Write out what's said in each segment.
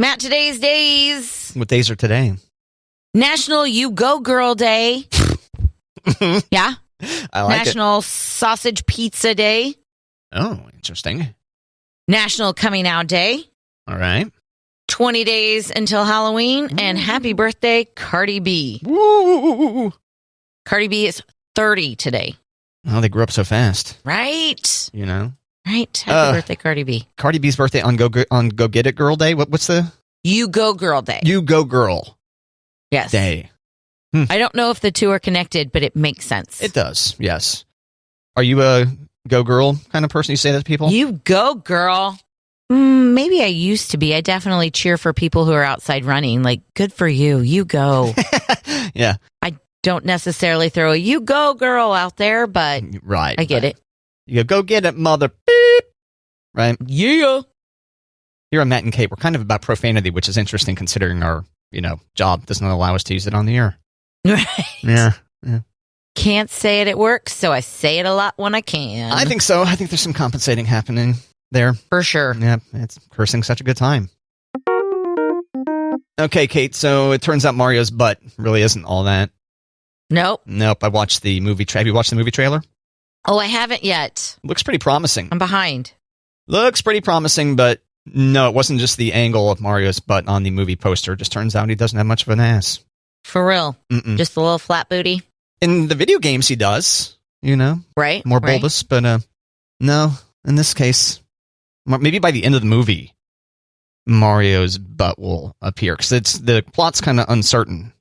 Matt, today's days. What days are today? National You Go Girl Day. Yeah. I like National Sausage Pizza Day. Oh, interesting. National Coming Out Day. All right. 20 days until Halloween. And happy birthday, Cardi B. Woo! Cardi B is 30 today. Oh, they grew up so fast. Right. You know? Right. Happy birthday, Cardi B. Cardi B's birthday on Go Get It Girl Day. What's the? You Go Girl Day. You Go Girl Yes. Day. I don't know if the two are connected, but it makes sense. It does, yes. Are you a go girl kind of person? You say that to people? You go, girl. Maybe I used to be. I definitely cheer for people who are outside running. Like, good for you. You go. Yeah. I don't necessarily throw a you go, girl out there, but right. I get it. You go get it, mother. Beep. Right? Yeah. Here on Matt and Kate, we're kind of about profanity, which is interesting considering our, job doesn't allow us to use it on the air. Right. Yeah. Can't say it at work, so I say it a lot when I can. I think so. I think there's some compensating happening there. For sure. Yeah, it's cursing such a good time. Okay, Kate, so it turns out Mario's butt really isn't all that. Nope. I watched the movie trailer. Have you watched the movie trailer? Oh, I haven't yet. Looks pretty promising. I'm behind. Looks pretty promising, but no, it wasn't just the angle of Mario's butt on the movie poster. It just turns out he doesn't have much of an ass. For real. Mm-mm. Just a little flat booty. In the video games, he does, Right. More bulbous, but no, in this case, maybe by the end of the movie, Mario's butt will appear, because the plot's kind of uncertain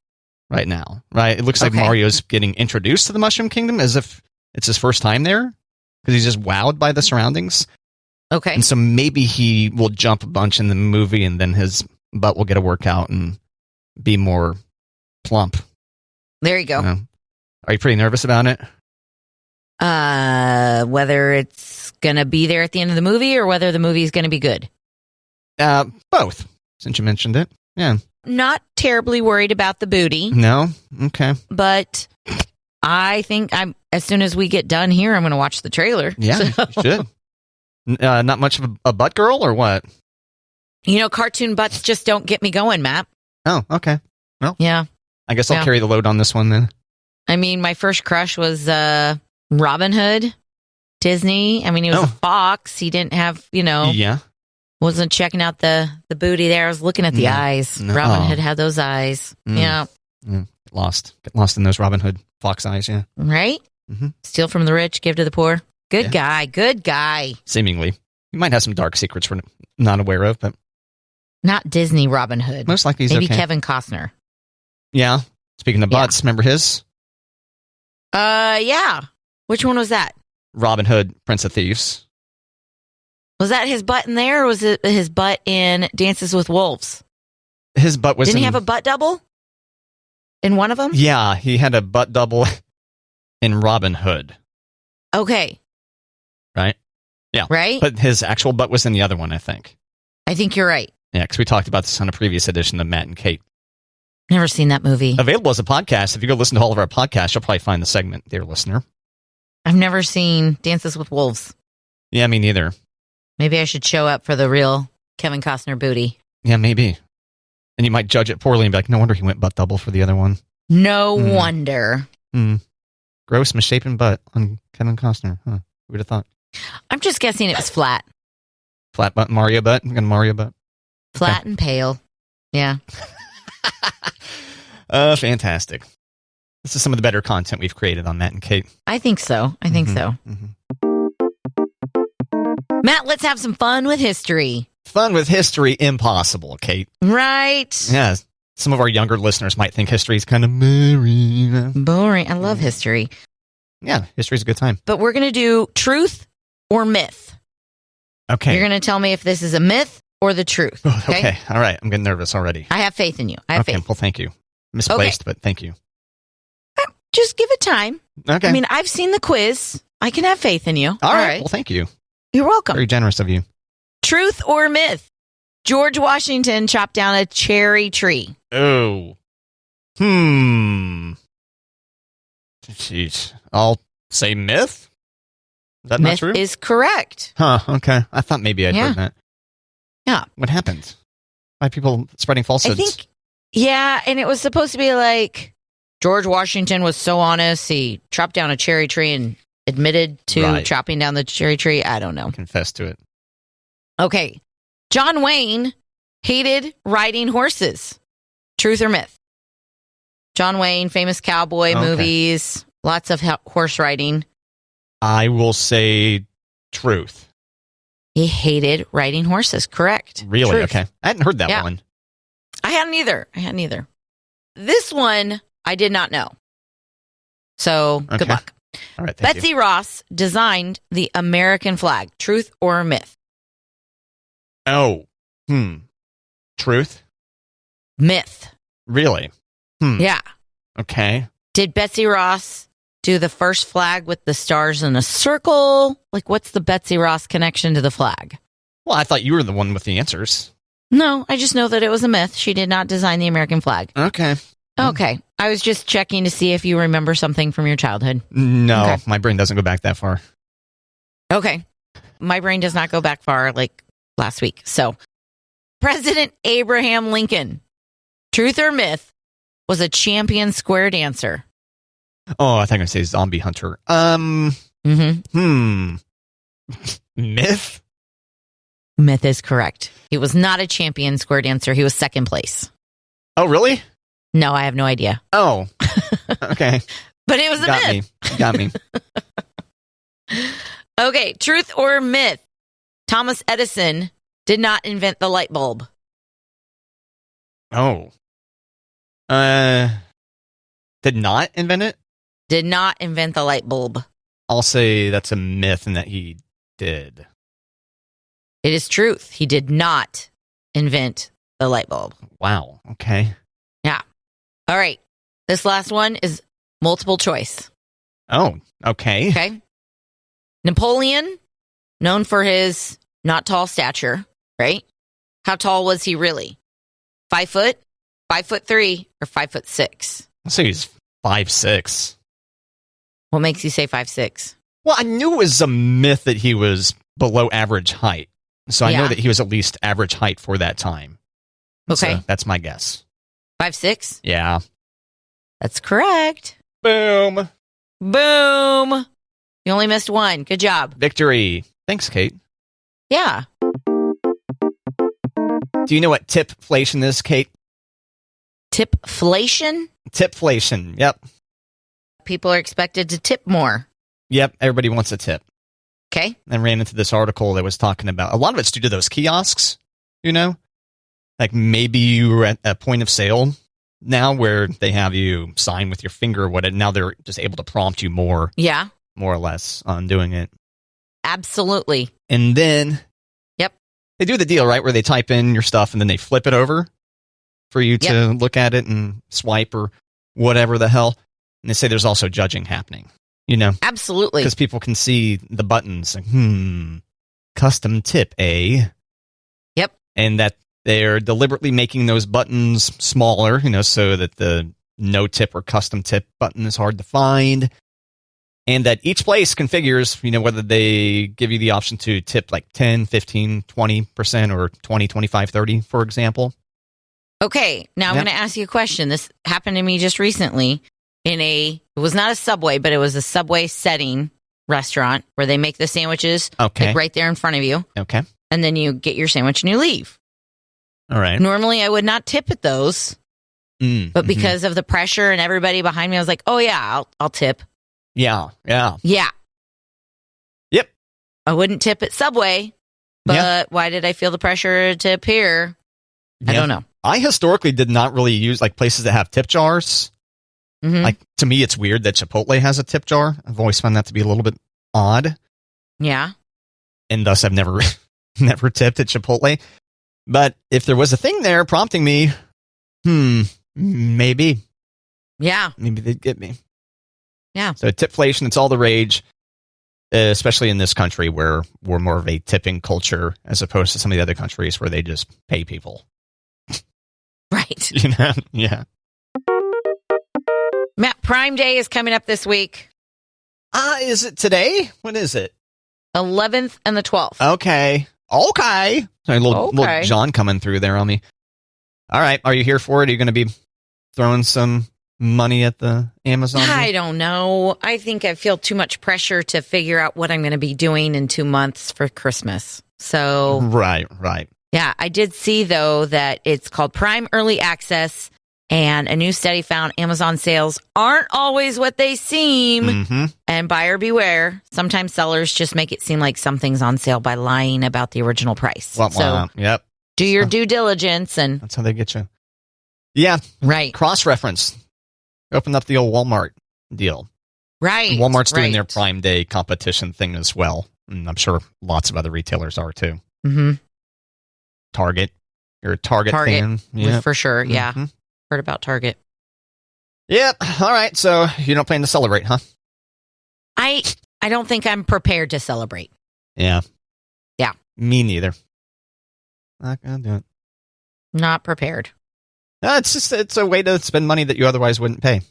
right now, right? It looks like Mario's getting introduced to the Mushroom Kingdom as if it's his first time there, because he's just wowed by the surroundings. Okay. And so maybe he will jump a bunch in the movie, and then his butt will get a workout and be more plump. There you go. Are you pretty nervous about it? Whether it's going to be there at the end of the movie or whether the movie is going to be good? Both, since you mentioned it. Yeah. Not terribly worried about the booty. No? Okay. But I think as soon as we get done here, I'm going to watch the trailer. Yeah, you should. Not much of a butt girl or what? Cartoon butts just don't get me going, Matt. Oh, okay. Well, yeah. I guess I'll carry the load on this one then. I mean, my first crush was Robin Hood, Disney. I mean, he was a fox. He didn't have, Yeah. Wasn't checking out the booty there. I was looking at the eyes. No. Robin Hood had those eyes. Yeah. Get lost in those Robin Hood fox eyes, yeah. Right? Mm-hmm. Steal from the rich, give to the poor. Good guy. Seemingly. You might have some dark secrets we're not aware of, but... Not Disney Robin Hood. Most likely he's Maybe okay. Kevin Costner. Yeah. Speaking of butts, remember his? Yeah. Which one was that? Robin Hood, Prince of Thieves. Was that his butt in there, or was it his butt in Dances with Wolves? His butt was Didn't he have a butt double in one of them? Yeah, he had a butt double in Robin Hood. Okay. Right? Yeah. Right? But his actual butt was in the other one, I think. I think you're right. Yeah, because we talked about this on a previous edition of Matt and Kate. Never seen that movie. Available as a podcast. If you go listen to all of our podcasts, you'll probably find the segment, dear listener. I've never seen Dances with Wolves. Yeah, me neither. Maybe I should show up for the real Kevin Costner booty. Yeah, maybe. And you might judge it poorly and be like, no wonder he went butt double for the other one. No wonder. Gross, misshapen butt on Kevin Costner. Huh. Who would have thought? I'm just guessing it was flat. Flat butt, Mario butt? I'm going to Mario butt. Flat and pale. Yeah. Fantastic. This is some of the better content we've created on Matt and Kate. I think so. Mm-hmm. Matt, let's have some fun with history. Fun with history, impossible, Kate. Right. Yeah. Some of our younger listeners might think history is kind of boring. Boring. I love history. Yeah, history's a good time. But we're going to do truth or myth. Okay. You're going to tell me if this is a myth or the truth. Okay. All right. I'm getting nervous already. I have faith in you. I have faith. Well, thank you. Misplaced, but thank you. Just give it time. Okay. I mean, I've seen the quiz. I can have faith in you. All right. Well, thank you. You're welcome. Very generous of you. Truth or myth? George Washington chopped down a cherry tree. Oh. Jeez. I'll say myth? Is that myth not true? Is correct. Huh, okay. I thought maybe I'd heard that. Yeah. What happened? Why are people spreading falsehoods? I think, yeah, and it was supposed to be like George Washington was so honest, he chopped down a cherry tree and admitted to chopping down the cherry tree. I don't know. Confessed to it. Okay. John Wayne hated riding horses. Truth or myth? John Wayne, famous cowboy movies, lots of horse riding. I will say truth. He hated riding horses. Correct. Really? Truth. Okay. I hadn't heard that one. I hadn't either. This one I did not know. So good luck. All right. Betsy Ross designed the American flag. Truth or myth? Oh. Truth? Myth. Really? Yeah. Okay. Did Betsy Ross do the first flag with the stars in a circle? Like, what's the Betsy Ross connection to the flag? Well, I thought you were the one with the answers. No, I just know that it was a myth. She did not design the American flag. Okay. Okay. I was just checking to see if you remember something from your childhood. No, my brain doesn't go back that far. Okay. My brain does not go back far, like last week. So, President Abraham Lincoln, truth or myth, was a champion square dancer. Oh, I think I'm going to say zombie hunter. Myth? Myth is correct. He was not a champion square dancer. He was second place. Oh, really? No, I have no idea. Oh, okay. But it was a myth. Got me. Okay, truth or myth? Thomas Edison did not invent the light bulb. Oh. Did not invent it? Did not invent the light bulb. I'll say that's a myth and that he did. It is truth. He did not invent the light bulb. Wow. Okay. Yeah. All right. This last one is multiple choice. Oh, okay. Okay. Napoleon, known for his not tall stature, right? How tall was he really? 5 foot, 5'3", or 5'6"? I'll say he's 5'6". What makes you say 5'6"? Well, I knew it was a myth that he was below average height. So I know that he was at least average height for that time. Okay. So that's my guess. 5'6"? Yeah. That's correct. Boom. Boom. You only missed one. Good job. Victory. Thanks, Kate. Yeah. Do you know what tipflation is, Kate? Tipflation? Tipflation. Yep. People are expected to tip more. Yep. Everybody wants a tip. Okay. I ran into this article that was talking about a lot of it's due to those kiosks, you know? Like maybe you were at a point of sale now where they have you sign with your finger or what, now they're just able to prompt you more. Yeah. More or less on doing it. Absolutely. And then they do the deal, right, where they type in your stuff and then they flip it over for you to look at it and swipe or whatever the hell. And they say there's also judging happening, you know? Absolutely. Because people can see the buttons, like, custom tip, eh? Yep. And that they're deliberately making those buttons smaller, you know, so that the no tip or custom tip button is hard to find. And that each place configures, you know, whether they give you the option to tip like 10, 15, 20% or 20, 25, 30, for example. Okay. Now I'm going to ask you a question. This happened to me just recently it was not a Subway, but it was a Subway setting restaurant where they make the sandwiches like right there in front of you. Okay. And then you get your sandwich and you leave. All right. Normally I would not tip at those, but because of the pressure and everybody behind me, I was like, oh yeah, I'll tip. Yeah. Yeah. Yep. I wouldn't tip at Subway, but why did I feel the pressure to tip here? I don't know. I historically did not really use like places that have tip jars. Like to me, it's weird that Chipotle has a tip jar. I've always found that to be a little bit odd. Yeah. And thus I've never tipped at Chipotle. But if there was a thing there prompting me, maybe. Yeah. Maybe they'd get me. Yeah. So tipflation, it's all the rage, especially in this country where we're more of a tipping culture as opposed to some of the other countries where they just pay people. Right. You know? Yeah. Matt, Prime Day is coming up this week. Is it today? When is it? 11th and the 12th. Okay. Okay. Sorry, little John coming through there on me. All right. Are you here for it? Are you going to be throwing some money at the Amazon? I don't know. I think I feel too much pressure to figure out what I'm going to be doing in 2 months for Christmas. So Right. Yeah, I did see, though, that it's called Prime Early Access, and a new study found Amazon sales aren't always what they seem. Mm-hmm. And buyer beware. Sometimes sellers just make it seem like something's on sale by lying about the original price. Yep. Do your due diligence. And that's how they get you. Yeah. Right. Cross-reference. Open up the old Walmart deal. Right. And Walmart's doing their Prime Day competition thing as well. And I'm sure lots of other retailers are, too. Mm-hmm. Target. You're a Target fan. Yeah, for sure. Yeah. Mm-hmm. Heard about Target. Yep. All right. So you don't plan to celebrate, huh? I don't think I'm prepared to celebrate. Yeah. Yeah. Me neither. Not gonna do it. Not prepared. It's a way to spend money that you otherwise wouldn't pay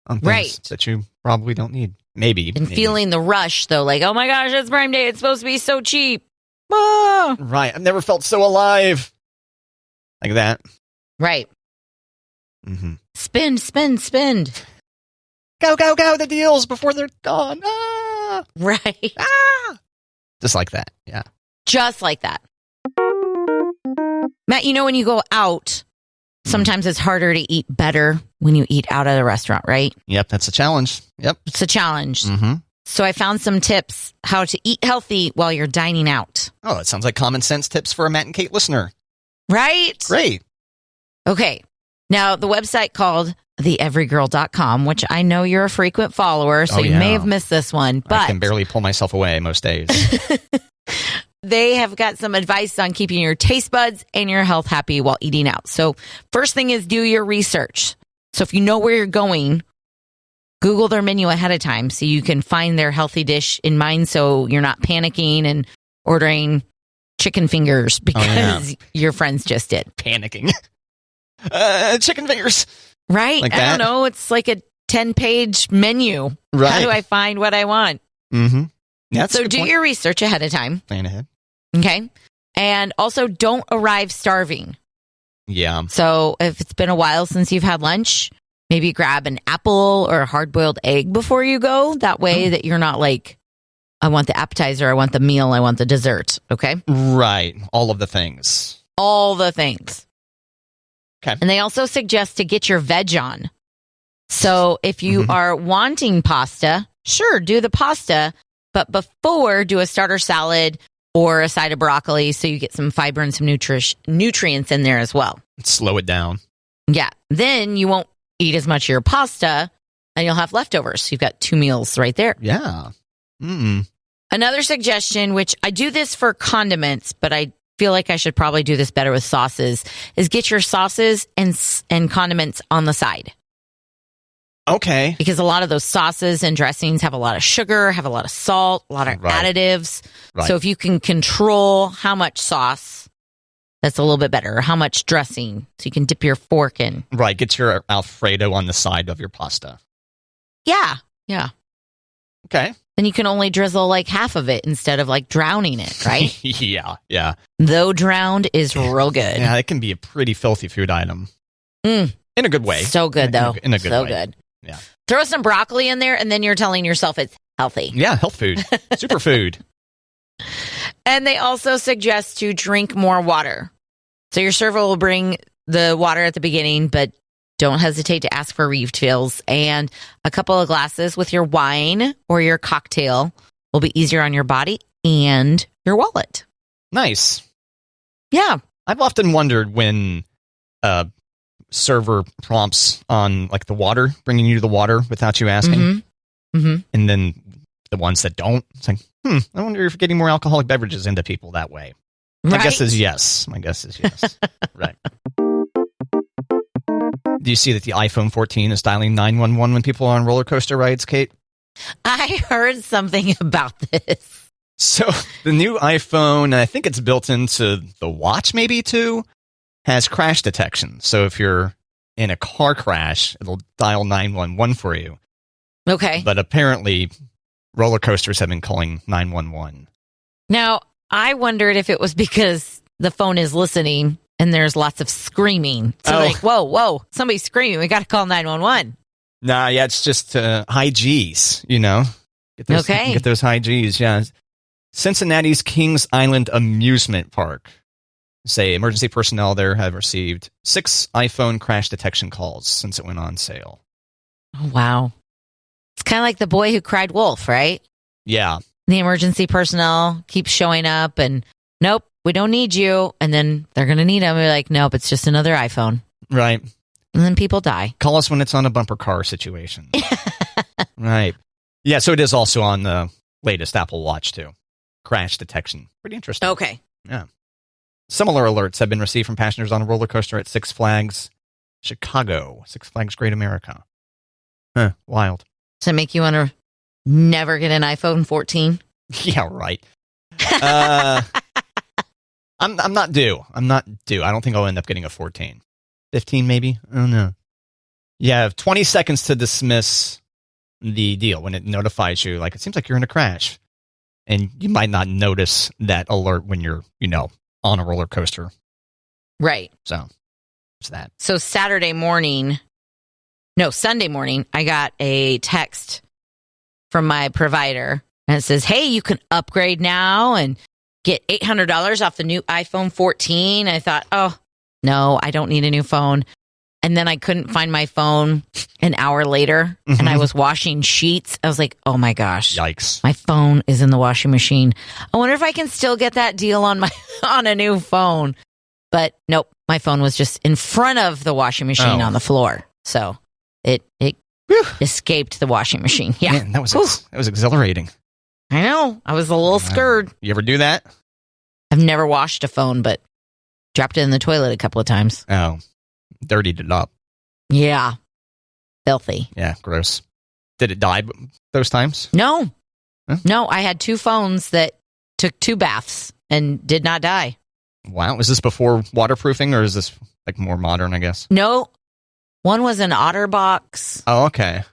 on things that you probably don't need. Maybe. Feeling the rush, though, like, oh my gosh, it's Prime Day. It's supposed to be so cheap. Ah! Right. I've never felt so alive. Like that. Right. Mm-hmm. Spend. Go, the deals before they're gone. Ah! Right. Ah! Just like that. Yeah. Just like that. Matt, when you go out, sometimes it's harder to eat better when you eat out at a restaurant, right? Yep, that's a challenge. Yep. It's a challenge. Mm-hmm. So I found some tips how to eat healthy while you're dining out. Oh, that sounds like common sense tips for a Matt and Kate listener. Right? Great. Okay. Now, the website called theeverygirl.com, which I know you're a frequent follower, so you may have missed this one. But I can barely pull myself away most days. They have got some advice on keeping your taste buds and your health happy while eating out. So first thing is do your research. So if you know where you're going, Google their menu ahead of time so you can find their healthy dish in mind so you're not panicking and ordering chicken fingers because your friends just did. Panicking. Chicken fingers. Right? Like I don't know. It's like a 10-page menu. Right. How do I find what I want? Mm-hmm. Yeah, so do your research ahead of time. Plan ahead. Okay. And also don't arrive starving. Yeah. So if it's been a while since you've had lunch, maybe grab an apple or a hard-boiled egg before you go. That way that you're not like, I want the appetizer, I want the meal, I want the dessert. Okay? Right. All of the things. All the things. Okay. And they also suggest to get your veg on. So if you are wanting pasta, sure, do the pasta. But before, do a starter salad or a side of broccoli so you get some fiber and some nutrients in there as well. Slow it down. Yeah. Then you won't eat as much of your pasta and you'll have leftovers. So you've got 2 meals right there. Yeah. Mm-mm. Another suggestion, which I do this for condiments, but I feel like I should probably do this better with sauces, is get your sauces and condiments on the side. Okay. Because a lot of those sauces and dressings have a lot of sugar, have a lot of salt, a lot of additives. Right. So if you can control how much sauce, that's a little bit better. Or how much dressing, so you can dip your fork in. Right. Get your Alfredo on the side of your pasta. Yeah. Yeah. Okay. Then you can only drizzle like half of it instead of like drowning it, right? Yeah. Yeah. Though drowned is real good. Yeah, it can be a pretty filthy food item. In a good way. So good, though. In a good way. So good. Yeah. Throw some broccoli in there, and then you're telling yourself it's healthy. Yeah, health food. Superfood. And they also suggest to drink more water. So your server will bring the water at the beginning, but don't hesitate to ask for refills. And a couple of glasses with your wine or your cocktail will be easier on your body and your wallet. Nice. Yeah. I've often wondered when server prompts on like the water, bringing you the water without you asking. And then the ones that don't, it's like, I wonder if you're getting more alcoholic beverages into people that way. Right? My guess is yes. Right. Do you see that the iPhone 14 is dialing 911 when people are on roller coaster rides, Kate? I heard something about this. So the new iPhone, and I think it's built into the watch maybe too, has crash detection. So if you're in a car crash, it'll dial 911 for you. Okay. But apparently roller coasters have been calling 911. Now, I wondered if it was because the phone is listening and there's lots of screaming. So like, whoa, somebody's screaming. We got to call 911. Nah, yeah, it's just high G's, you know. Get those high G's, yeah. Cincinnati's Kings Island Amusement Park. Say emergency personnel there have received 6 iPhone crash detection calls since it went on sale. Oh, wow. It's kind of like the boy who cried wolf, right? Yeah. The emergency personnel keeps showing up and, nope, we don't need you. And then they're going to need them. We're like, nope, it's just another iPhone. Right. And then people die. Call us when it's on a bumper car situation. Right. Yeah, so it is also on the latest Apple Watch, too. Crash detection. Pretty interesting. Okay. Yeah. Similar alerts have been received from passengers on a roller coaster at Six Flags Chicago. Six Flags Great America. Huh, wild. Does it make you want to never get an iPhone 14? Yeah, right. I'm not due. I don't think I'll end up getting a 14. 15 maybe? I don't know. You have 20 seconds to dismiss the deal when it notifies you. Like, it seems like you're in a crash. And you might not notice that alert when you're, on a roller coaster. Right. So, it's that. So Sunday morning, I got a text from my provider. And it says, hey, you can upgrade now and get $800 off the new iPhone 14. I thought, oh, no, I don't need a new phone. And then I couldn't find my phone an hour later, and I was washing sheets. I was like, oh my gosh. Yikes. My phone is in the washing machine. I wonder if I can still get that deal on a new phone. But nope, my phone was just in front of the washing machine on the floor. So it escaped the washing machine. Yeah. Man, that was exhilarating. I know. I was a little scared. You ever do that? I've never washed a phone, but dropped it in the toilet a couple of times. Oh. Dirtied it up. Yeah. Filthy. Yeah, gross. Did it die those times? No. Huh? No, I had 2 phones that took 2 baths and did not die. Wow. Was this before waterproofing or is this like more modern, I guess? No. One was an OtterBox. Oh, okay.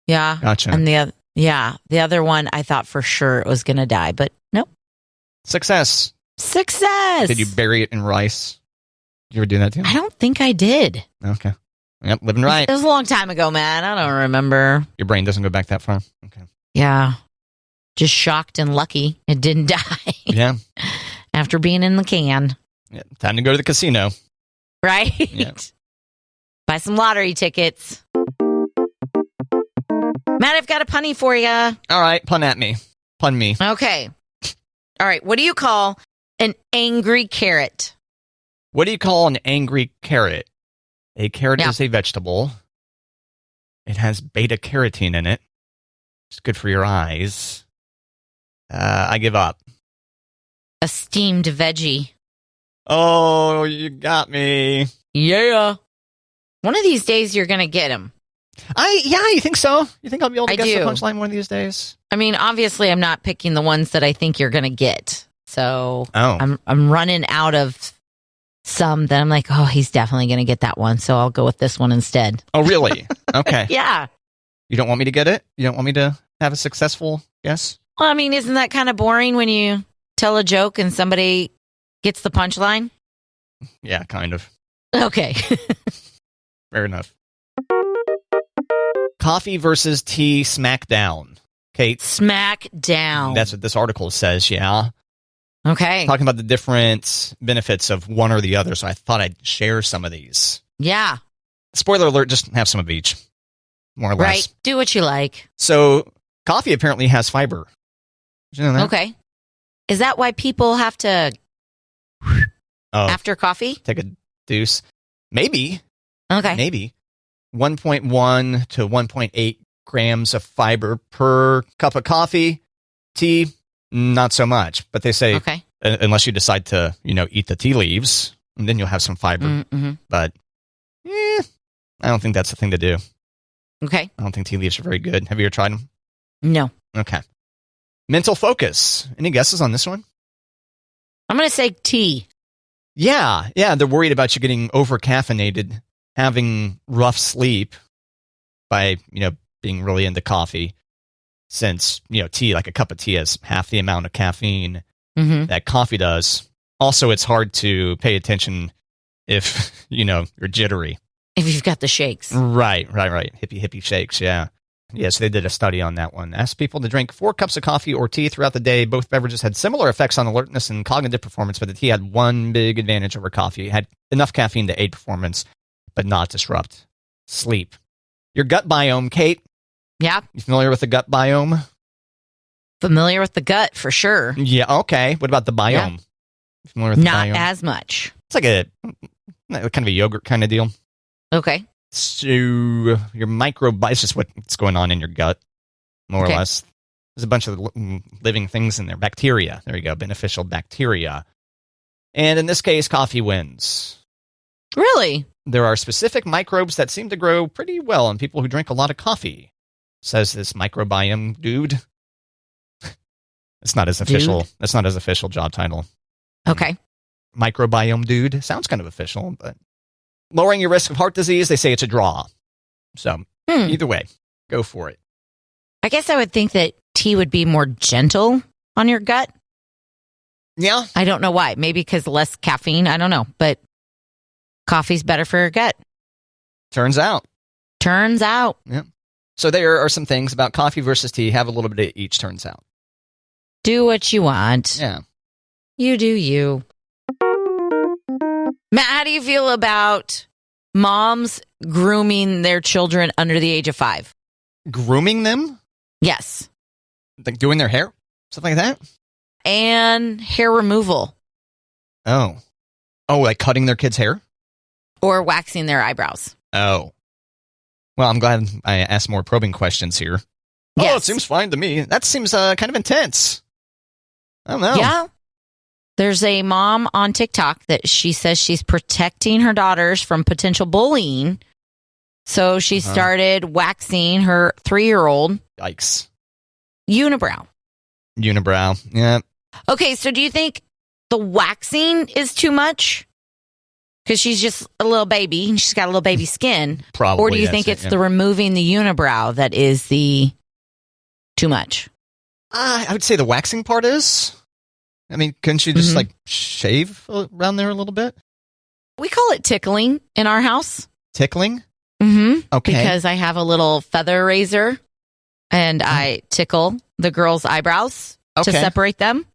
Yeah. Gotcha. And the other one I thought for sure it was going to die, but nope. Success. Did you bury it in rice? Did you ever do that too? I don't think I did. Okay. Yep, living right. It was a long time ago, man. I don't remember. Your brain doesn't go back that far? Okay. Yeah. Just shocked and lucky it didn't die. Yeah. After being in the can. Yeah. Time to go to the casino. Right? Yeah. Buy some lottery tickets. Matt, I've got a punny for you. All right. Pun at me. Pun me. Okay. All right. What do you call an angry carrot? What do you call an angry carrot? A carrot is a vegetable. It has beta carotene in it. It's good for your eyes. I give up. A steamed veggie. Oh, you got me. Yeah. One of these days you're going to get them. You think so? You think I'll be able to guess the do. punchline one of these days? I mean, obviously I'm not picking the ones that I think you're going to get. So I'm running out of some that I'm like, oh, he's definitely going to get that one. So I'll go with this one instead. Oh, really? Okay. Yeah. You don't want me to get it? You don't want me to have a successful guess? Well, I mean, isn't that kind of boring when you tell a joke and somebody gets the punchline? Yeah, kind of. Okay. Fair enough. Coffee versus tea smackdown. Kate. Smackdown. That's what this article says, yeah. Okay. Talking about the different benefits of one or the other, so I thought I'd share some of these. Yeah. Spoiler alert, just have some of each, more or less. Right. Do what you like. So, coffee apparently has fiber. Did you know that? Okay. Is that why people have to after coffee? Take a deuce. Maybe. Okay. Maybe. 1.1 to 1.8 grams of fiber per cup of coffee. Tea, not so much. But they say, unless you decide to, eat the tea leaves, and then you'll have some fiber. Mm-hmm. But, I don't think that's the thing to do. Okay. I don't think tea leaves are very good. Have you ever tried them? No. Okay. Mental focus. Any guesses on this one? I'm going to say tea. Yeah. They're worried about you getting over-caffeinated, having rough sleep by, being really into coffee. Since, tea, like a cup of tea has half the amount of caffeine that coffee does. Also, it's hard to pay attention if, you're jittery. If you've got the shakes. Right. Hippie shakes, yeah. Yes, they did a study on that one. Asked people to drink 4 cups of coffee or tea throughout the day. Both beverages had similar effects on alertness and cognitive performance, but the tea had one big advantage over coffee. It had enough caffeine to aid performance, but not disrupt sleep. Your gut biome, Kate. Yeah. You familiar with the gut biome? Familiar with the gut, for sure. Yeah, okay. What about the biome? Yeah. You familiar with the Not biome? as much. It's like a kind of a yogurt kind of deal. Okay. So your microbiome is just what's going on in your gut, more or less. There's a bunch of living things in there. Bacteria. There you go. Beneficial bacteria. And in this case, coffee wins. Really? There are specific microbes that seem to grow pretty well on people who drink a lot of coffee, says this microbiome dude. It's not his official. Dude? That's not his official job title. Okay. Microbiome dude sounds kind of official, but lowering your risk of heart disease, they say it's a draw. So either way, go for it. I guess I would think that tea would be more gentle on your gut. Yeah. I don't know why. Maybe because less caffeine. I don't know. But coffee's better for your gut. Turns out. Yeah. So there are some things about coffee versus tea. Have a little bit of each, turns out. Do what you want. Yeah. You do you. Matt, how do you feel about moms grooming their children under the age of 5? Grooming them? Yes. Like doing their hair? Stuff like that? And hair removal. Oh, like cutting their kids' hair? Or waxing their eyebrows. Oh. Well, I'm glad I asked more probing questions here. Yes. Oh, it seems fine to me. That seems kind of intense. I don't know. Yeah. There's a mom on TikTok that she says she's protecting her daughters from potential bullying. So she started waxing her 3-year-old. Yikes. Unibrow. Yeah. Okay, so do you think the waxing is too much? Because she's just a little baby and she's got a little baby skin. Probably. Or do you think it's the removing the unibrow that is the too much? I would say the waxing part is. I mean, couldn't you just like shave around there a little bit? We call it tickling in our house. Tickling? Mm-hmm. Okay. Because I have a little feather razor and I tickle the girls' eyebrows to separate them.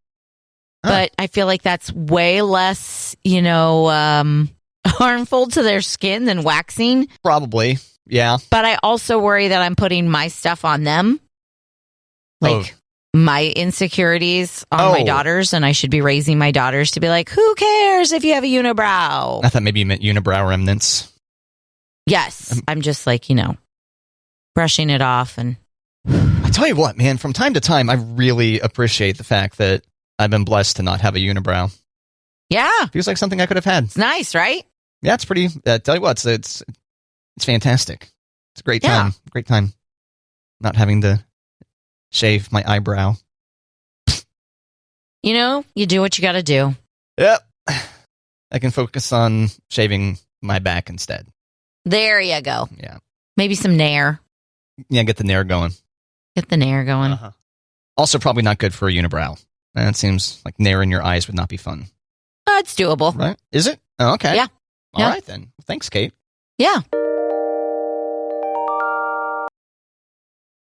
But I feel like that's way less, harmful to their skin than waxing. Probably, yeah. But I also worry that I'm putting my stuff on them. Like my insecurities on my daughters, and I should be raising my daughters to be like, who cares if you have a unibrow? I thought maybe you meant unibrow remnants. Yes. I'm just like, brushing it off. And I tell you what, man, from time to time, I really appreciate the fact that I've been blessed to not have a unibrow. Yeah. Feels like something I could have had. It's nice, right? Yeah, it's pretty. Tell you what, it's fantastic. It's a great time. Yeah. Great time. Not having to shave my eyebrow. You do what you got to do. Yep. I can focus on shaving my back instead. There you go. Yeah. Maybe some nair. Yeah, get the nair going. Also, probably not good for a unibrow. That seems like nair in your eyes would not be fun. It's doable. Right? Is it? Oh, okay. Yeah. All right, then. Thanks, Kate. Yeah.